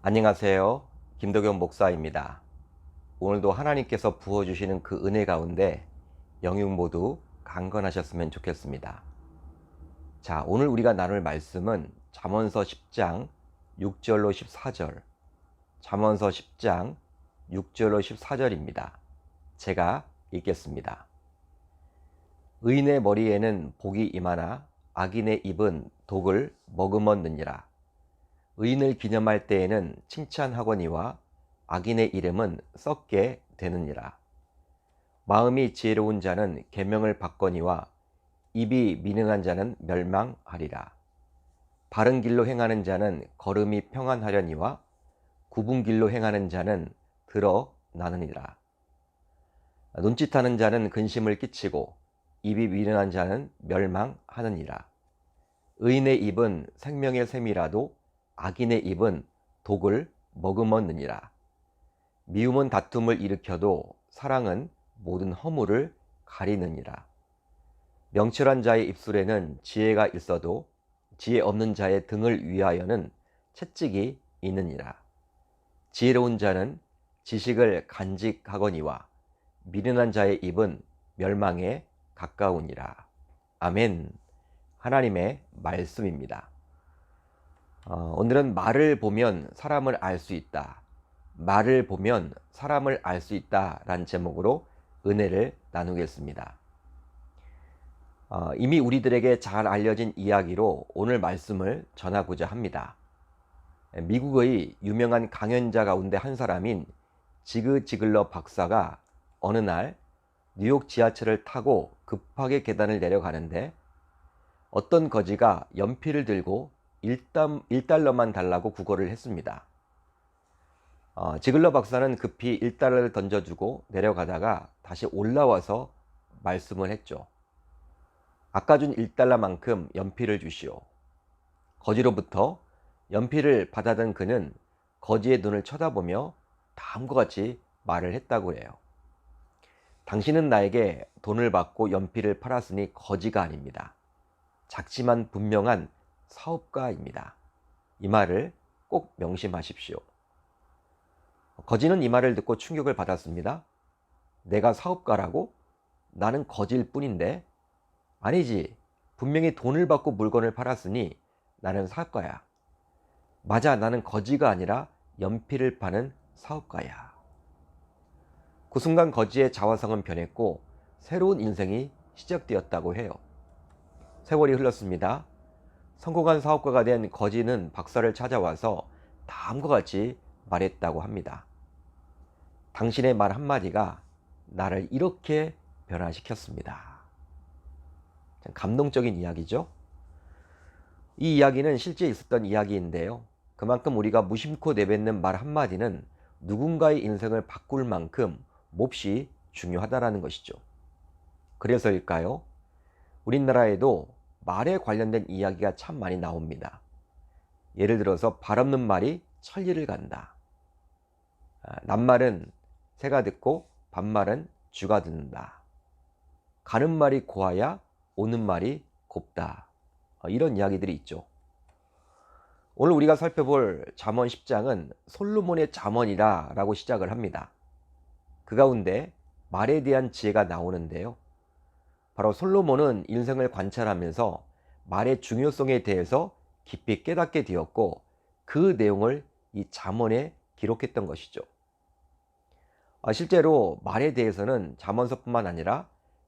안녕하세요. 김도경 목사입니다. 오늘도 하나님께서 부어주시는 그 은혜 가운데 영육 모두 강건하셨으면 좋겠습니다. 자, 오늘 우리가 나눌 말씀은 잠언서 10장 6절로 14절, 잠언서 10장 6절로 14절입니다. 제가 읽겠습니다. 의인의 머리에는 복이 임하나 악인의 입은 독을 머금었느니라. 의인을 기념할 때에는 칭찬하거니와 악인의 이름은 썩게 되느니라. 마음이 지혜로운 자는 계명을 받거니와 입이 미능한 자는 멸망하리라. 바른 길로 행하는 자는 걸음이 평안하려니와 굽은 길로 행하는 자는 드러나느니라. 눈짓하는 자는 근심을 끼치고 입이 미능한 자는 멸망하느니라. 의인의 입은 생명의 샘이라도 악인의 입은 독을 머금었느니라. 미움은 다툼을 일으켜도 사랑은 모든 허물을 가리느니라. 명철한 자의 입술에는 지혜가 있어도 지혜 없는 자의 등을 위하여는 채찍이 있느니라. 지혜로운 자는 지식을 간직하거니와 미련한 자의 입은 멸망에 가까우니라. 아멘. 하나님의 말씀입니다. 오늘은 말을 보면 사람을 알 수 있다. 말을 보면 사람을 알 수 있다 라는 제목으로 은혜를 나누겠습니다. 이미 우리들에게 잘 알려진 이야기로 오늘 말씀을 전하고자 합니다. 미국의 유명한 강연자 가운데 한 사람인 지그 지글러 박사가 어느 날 뉴욕 지하철을 타고 급하게 계단을 내려가는데 어떤 거지가 연필을 들고 1달러만 달라고 구걸을 했습니다. 지글러 박사는 급히 1달러를 던져주고 내려가다가 다시 올라와서 말씀을 했죠. 아까 준 1달러만큼 연필을 주시오. 거지로부터 연필을 받아든 그는 거지의 눈을 쳐다보며 다음과 같이 말을 했다고 해요. 당신은 나에게 돈을 받고 연필을 팔았으니 거지가 아닙니다. 작지만 분명한 사업가입니다. 이 말을 꼭 명심하십시오. 거지는 이 말을 듣고 충격을 받았습니다. 내가 사업가라고? 나는 거지일 뿐인데? 아니지. 분명히 돈을 받고 물건을 팔았으니 나는 사업가야. 맞아, 나는 거지가 아니라 연필을 파는 사업가야. 그 순간 거지의 자화상은 변했고 새로운 인생이 시작되었다고 해요. 세월이 흘렀습니다. 성공한 사업가가 된 거지는 박사를 찾아와서 다음과 같이 말했다고 합니다. 당신의 말 한마디가 나를 이렇게 변화시켰습니다. 참 감동적인 이야기죠. 이 이야기는 실제 있었던 이야기인데요. 그만큼 우리가 무심코 내뱉는 말 한마디는 누군가의 인생을 바꿀 만큼 몹시 중요하다는 것이죠. 그래서일까요? 우리나라에도 말에 관련된 이야기가 참 많이 나옵니다. 예를 들어서 발 없는 말이 천리를 간다. 낱말은 새가 듣고 반말은 쥐가 듣는다. 가는 말이 고와야 오는 말이 곱다. 이런 이야기들이 있죠. 오늘 우리가 살펴볼 잠언 10장은 솔로몬의 잠언이라 라고 시작을 합니다. 그 가운데 말에 대한 지혜가 나오는데요. 바로 솔로몬은 인생을 관찰하면서 말의 중요성에 대해서 깊이 깨닫게 되었고 그 내용을 이 잠언에 기록했던 것이죠. 실제로 말에 대해서는 잠언서뿐만 아니라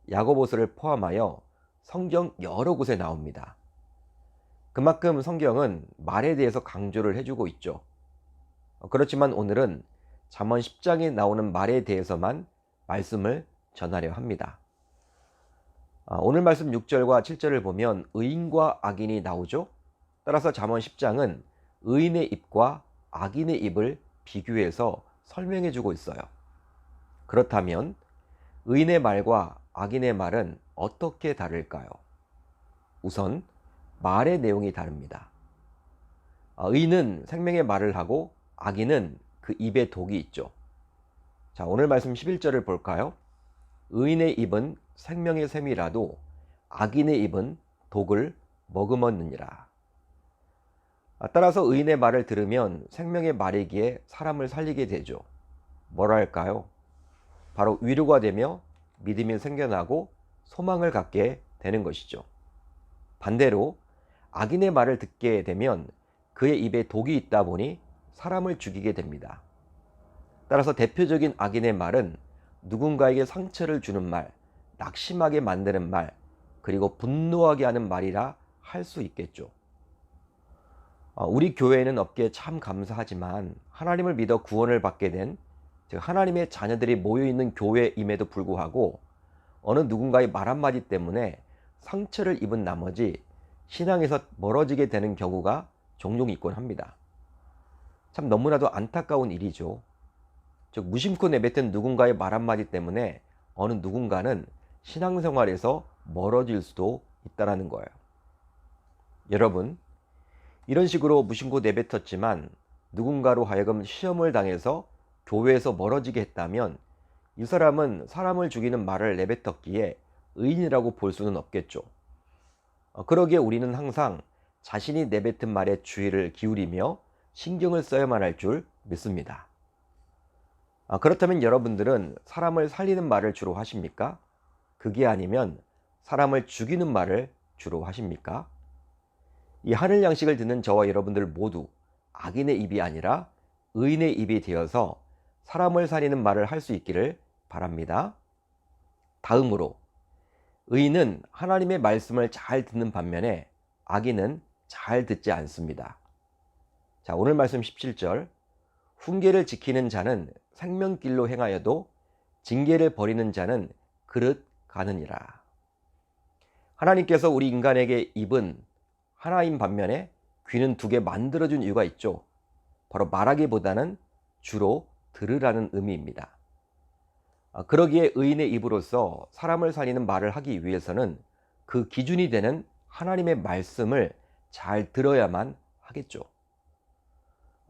야고보서를 포함하여 성경 여러 곳에 나옵니다. 그만큼 성경은 말에 대해서 강조를 해주고 있죠. 그렇지만 오늘은 잠언 10장에 나오는 말에 대해서만 말씀을 전하려 합니다. 오늘 말씀 6절과 7절을 보면 의인과 악인이 나오죠. 따라서 잠언 10장은 의인의 입과 악인의 입을 비교해서 설명해 주고 있어요. 그렇다면 의인의 말과 악인의 말은 어떻게 다를까요? 우선 말의 내용이 다릅니다. 의인은 생명의 말을 하고 악인은 그 입에 독이 있죠. 자, 오늘 말씀 11절을 볼까요? 의인의 입은 생명의 샘이라도 악인의 입은 독을 머금었느니라. 따라서 의인의 말을 들으면 생명의 말이기에 사람을 살리게 되죠. 뭐랄까요? 바로 위로가 되며 믿음이 생겨나고 소망을 갖게 되는 것이죠. 반대로 악인의 말을 듣게 되면 그의 입에 독이 있다 보니 사람을 죽이게 됩니다. 따라서 대표적인 악인의 말은 누군가에게 상처를 주는 말, 낙심하게 만드는 말, 그리고 분노하게 하는 말이라 할 수 있겠죠. 우리 교회에는 없기에 참 감사하지만 하나님을 믿어 구원을 받게 된, 즉 하나님의 자녀들이 모여있는 교회임에도 불구하고 어느 누군가의 말 한마디 때문에 상처를 입은 나머지 신앙에서 멀어지게 되는 경우가 종종 있곤 합니다. 참 너무나도 안타까운 일이죠. 즉 무심코 내뱉은 누군가의 말 한마디 때문에 어느 누군가는 신앙생활에서 멀어질 수도 있다는 거예요. 여러분, 이런 식으로 무심코 내뱉었지만 누군가로 하여금 시험을 당해서 교회에서 멀어지게 했다면 이 사람은 사람을 죽이는 말을 내뱉었기에 의인이라고 볼 수는 없겠죠. 그러기에 우리는 항상 자신이 내뱉은 말에 주의를 기울이며 신경을 써야만 할 줄 믿습니다. 그렇다면 여러분들은 사람을 살리는 말을 주로 하십니까? 그게 아니면 사람을 죽이는 말을 주로 하십니까? 이 하늘 양식을 듣는 저와 여러분들 모두 악인의 입이 아니라 의인의 입이 되어서 사람을 살리는 말을 할 수 있기를 바랍니다. 다음으로 의인은 하나님의 말씀을 잘 듣는 반면에 악인은 잘 듣지 않습니다. 자, 오늘 말씀 17절. 훈계를 지키는 자는 생명길로 행하여도 징계를 버리는 자는 그릇 가느니라. 하나님께서 우리 인간에게 입은 하나인 반면에 귀는 두 개 만들어준 이유가 있죠. 바로 말하기보다는 주로 들으라는 의미입니다. 그러기에 의인의 입으로서 사람을 살리는 말을 하기 위해서는 그 기준이 되는 하나님의 말씀을 잘 들어야만 하겠죠.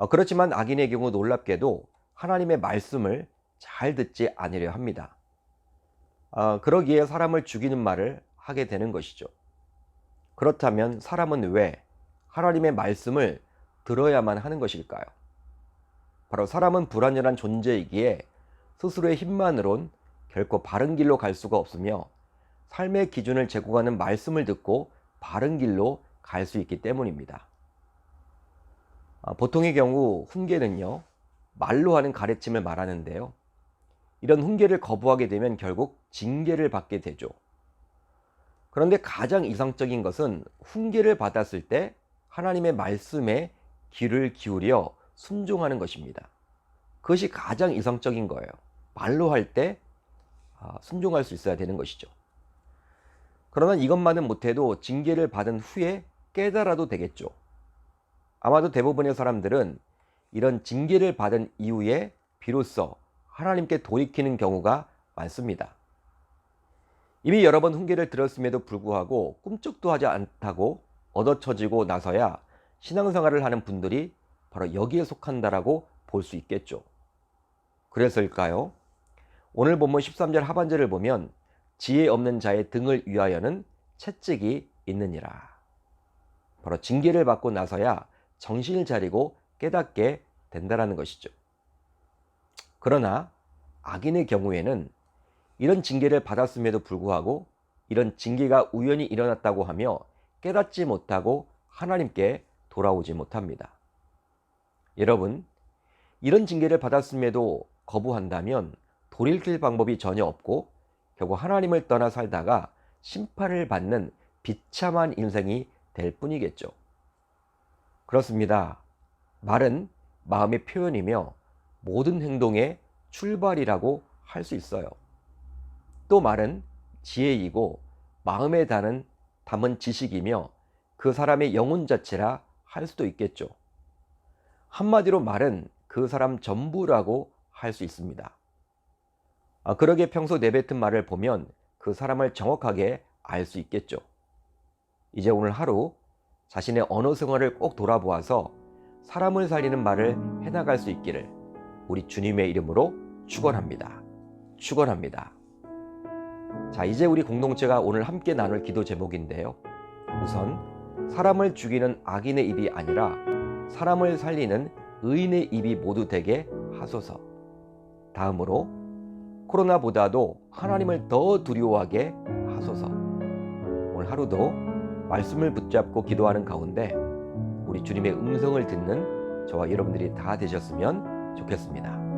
그렇지만 악인의 경우 놀랍게도 하나님의 말씀을 잘 듣지 않으려 합니다. 그러기에 사람을 죽이는 말을 하게 되는 것이죠. 그렇다면 사람은 왜 하나님의 말씀을 들어야만 하는 것일까요? 바로 사람은 불완전한 존재이기에 스스로의 힘만으론 결코 바른 길로 갈 수가 없으며 삶의 기준을 제공하는 말씀을 듣고 바른 길로 갈 수 있기 때문입니다. 보통의 경우 훈계는요, 말로 하는 가르침을 말하는데요. 이런 훈계를 거부하게 되면 결국 징계를 받게 되죠. 그런데 가장 이상적인 것은 훈계를 받았을 때 하나님의 말씀에 귀를 기울여 순종하는 것입니다. 그것이 가장 이상적인 거예요. 말로 할 때 순종할 수 있어야 되는 것이죠. 그러나 이것만은 못해도 징계를 받은 후에 깨달아도 되겠죠. 아마도 대부분의 사람들은 이런 징계를 받은 이후에 비로소 하나님께 돌이키는 경우가 많습니다. 이미 여러 번 훈계를 들었음에도 불구하고 꿈쩍도 하지 않다고 얻어쳐지고 나서야 신앙생활을 하는 분들이 바로 여기에 속한다라고 볼 수 있겠죠. 그래서일까요? 오늘 본문 13절 하반절을 보면 지혜 없는 자의 등을 위하여는 채찍이 있느니라. 바로 징계를 받고 나서야 정신을 차리고 깨닫게 된다는 것이죠. 그러나 악인의 경우에는 이런 징계를 받았음에도 불구하고 이런 징계가 우연히 일어났다고 하며 깨닫지 못하고 하나님께 돌아오지 못합니다. 여러분, 이런 징계를 받았음에도 거부한다면 돌이킬 방법이 전혀 없고 결국 하나님을 떠나 살다가 심판을 받는 비참한 인생이 될 뿐이겠죠. 그렇습니다. 말은 마음의 표현이며 모든 행동의 출발이라고 할 수 있어요. 또 말은 지혜이고 마음에 담은 지식이며 그 사람의 영혼 자체라 할 수도 있겠죠. 한마디로 말은 그 사람 전부라고 할 수 있습니다. 그러기에 평소 내뱉은 말을 보면 그 사람을 정확하게 알 수 있겠죠. 이제 오늘 하루 자신의 언어 생활을 꼭 돌아보아서 사람을 살리는 말을 해나갈 수 있기를 우리 주님의 이름으로 축원합니다. 축원합니다. 자, 이제 우리 공동체가 오늘 함께 나눌 기도 제목인데요. 우선 사람을 죽이는 악인의 입이 아니라 사람을 살리는 의인의 입이 모두 되게 하소서. 다음으로 코로나보다도 하나님을 더 두려워하게 하소서. 오늘 하루도 말씀을 붙잡고 기도하는 가운데 우리 주님의 음성을 듣는 저와 여러분들이 다 되셨으면 좋겠습니다.